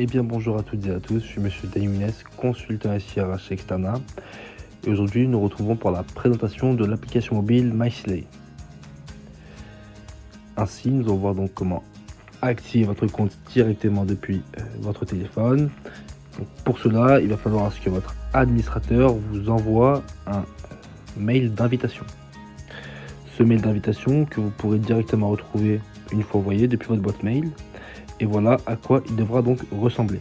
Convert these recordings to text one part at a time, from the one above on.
Eh bien bonjour à toutes et à tous, je suis Monsieur Dayounes, consultant SIRH chez Extana. Et aujourd'hui nous nous retrouvons pour la présentation de l'application mobile MySlay. Ainsi nous allons voir donc comment activer votre compte directement depuis votre téléphone. Donc, pour cela il va falloir à ce que votre administrateur vous envoie un mail d'invitation. Ce mail d'invitation que vous pourrez directement retrouver une fois envoyé depuis votre boîte mail. Et voilà à quoi il devra donc ressembler.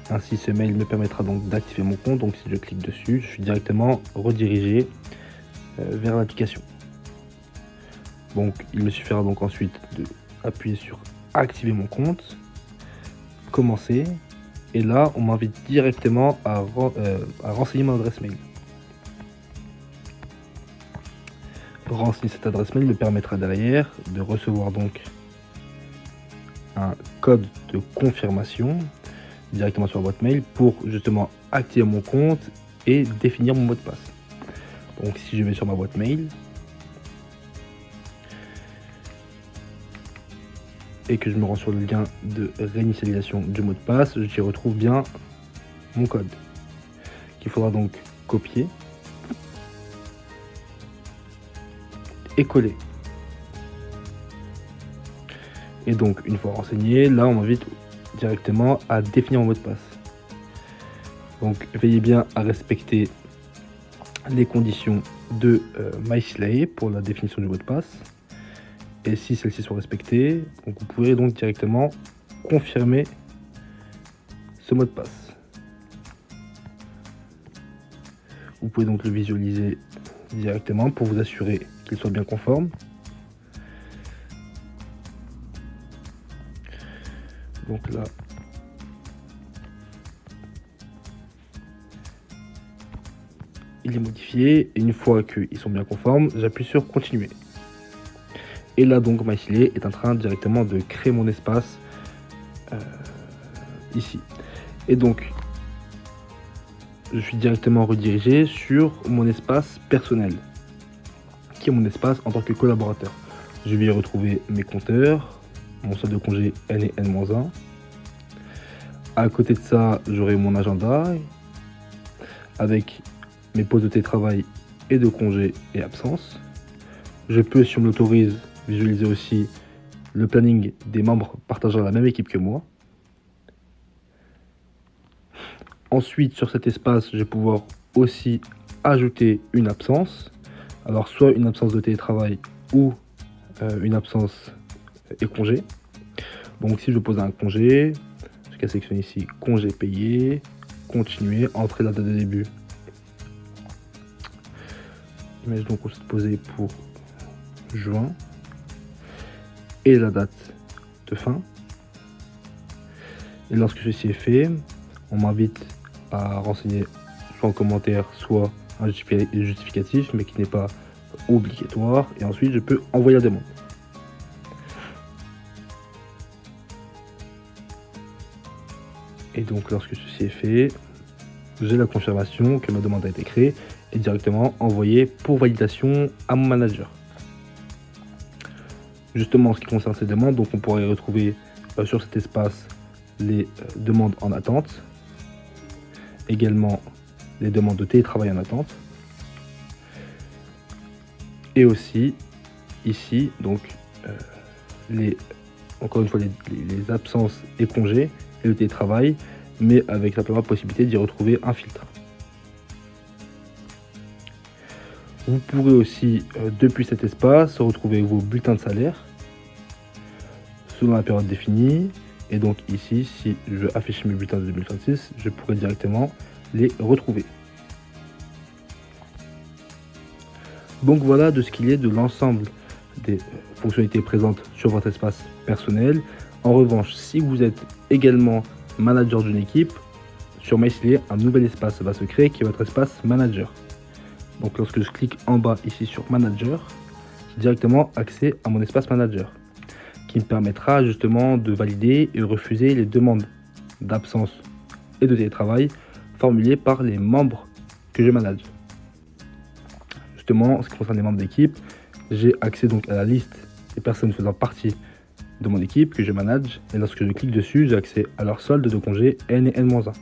Ainsi, ce mail me permettra donc d'activer mon compte. Donc si je clique dessus, je suis directement redirigé vers l'application. Donc il me suffira donc ensuite d'appuyer sur activer mon compte, commencer, et là on m'invite directement à renseigner mon adresse mail. Renseigner cette adresse mail me permettra derrière de recevoir donc un code de confirmation directement sur la boîte mail pour justement activer mon compte et définir mon mot de passe. Donc si je vais sur ma boîte mail et que je me rends sur le lien de réinitialisation du mot de passe, j'y retrouve bien mon code qu'il faudra donc copier et coller. Et donc une fois renseigné, là on m'invite directement à définir mon mot de passe. Donc veillez bien à respecter les conditions de MySlay pour la définition du mot de passe. Et si celles-ci sont respectées, donc vous pourrez donc directement confirmer ce mot de passe. Vous pouvez donc le visualiser directement pour vous assurer qu'il soit bien conforme. Donc là, il est modifié et une fois qu'ils sont bien conformes, j'appuie sur continuer. Et là donc MySlay est en train directement de créer mon espace ici. Et donc je suis directement redirigé sur mon espace personnel, qui est mon espace en tant que collaborateur. Je vais y retrouver mes compteurs, mon solde de congé N et N-1. À côté de ça, j'aurai mon agenda avec mes pauses de télétravail et de congés et absences. Je peux, si on me l'autorise, visualiser aussi le planning des membres partageant la même équipe que moi. Ensuite, sur cet espace, je vais pouvoir aussi ajouter une absence. Alors, soit une absence de télétravail ou une absence et congé. Donc, si je pose un congé, je vais sélectionner ici congé payé, continuer, entrer la date de début. Image donc posée pour juin et la date de fin. Et lorsque ceci est fait, on m'invite à renseigner soit en commentaire, soit un justificatif, mais qui n'est pas obligatoire. Et ensuite, je peux envoyer la demande. Et donc, lorsque ceci est fait, j'ai la confirmation que ma demande a été créée et directement envoyée pour validation à mon manager. Justement, en ce qui concerne ces demandes, donc on pourrait retrouver sur cet espace les demandes en attente, également les demandes de télétravail en attente, et aussi ici donc encore une fois les absences et congés et le télétravail, mais avec simplement la possibilité d'y retrouver un filtre. Vous pourrez aussi, depuis cet espace, retrouver vos bulletins de salaire selon la période définie. Et donc ici, si je veux afficher mes bulletins de 2026, je pourrais directement les retrouver. Donc voilà de ce qu'il est de l'ensemble des fonctionnalités présentes sur votre espace personnel. En revanche, si vous êtes également manager d'une équipe, sur MySlay, un nouvel espace va se créer qui est votre espace manager. Donc lorsque je clique en bas ici sur manager, j'ai directement accès à mon espace manager qui me permettra justement de valider et refuser les demandes d'absence et de télétravail formulées par les membres que je manage. Justement, en ce qui concerne les membres d'équipe, j'ai accès donc à la liste des personnes faisant partie de mon équipe que je manage, et lorsque je clique dessus, j'ai accès à leur solde de congé N et N-1.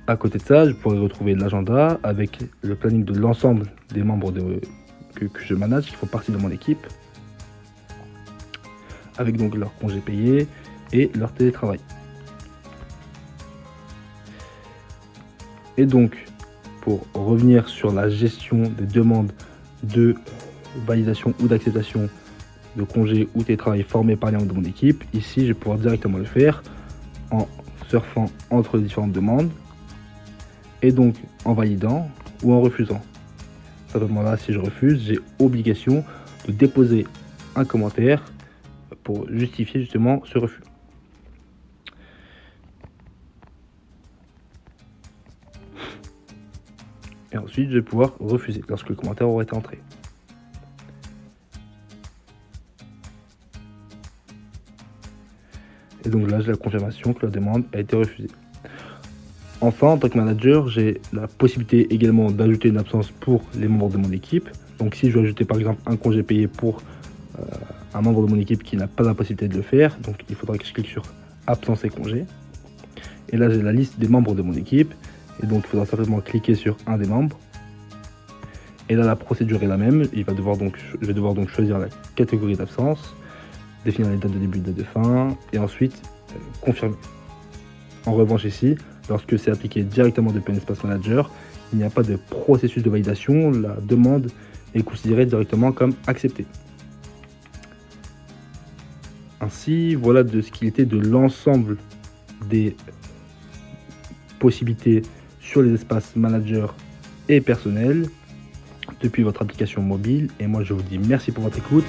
À côté de ça, je pourrais retrouver l'agenda avec le planning de l'ensemble des membres que je manage, qui font partie de mon équipe, avec donc leurs congés payés et leur télétravail. Et donc, pour revenir sur la gestion des demandes de validation ou d'acceptation de congés ou télétravail formés par les membres de mon équipe, ici je vais pouvoir directement le faire en surfant entre les différentes demandes et donc en validant ou en refusant. Simplement là, si je refuse, j'ai obligation de déposer un commentaire pour justifier justement ce refus. Et ensuite, je vais pouvoir refuser lorsque le commentaire aura été entré. Et donc là, j'ai la confirmation que la demande a été refusée. Enfin, en tant que manager, j'ai la possibilité également d'ajouter une absence pour les membres de mon équipe. Donc si je veux ajouter par exemple un congé payé pour un membre de mon équipe qui n'a pas la possibilité de le faire, donc il faudra que je clique sur absence et congé. Et là, j'ai la liste des membres de mon équipe. Et donc, il faudra simplement cliquer sur un des membres. Et là, la procédure est la même. Je vais devoir donc choisir la catégorie d'absence, définir les dates de début et de date de fin, et ensuite confirmer. En revanche ici, lorsque c'est appliqué directement depuis un espace manager, il n'y a pas de processus de validation. La demande est considérée directement comme acceptée. Ainsi, voilà de ce qu'il était de l'ensemble des possibilités sur les espaces manager et personnel depuis votre application mobile. Et moi, je vous dis merci pour votre écoute.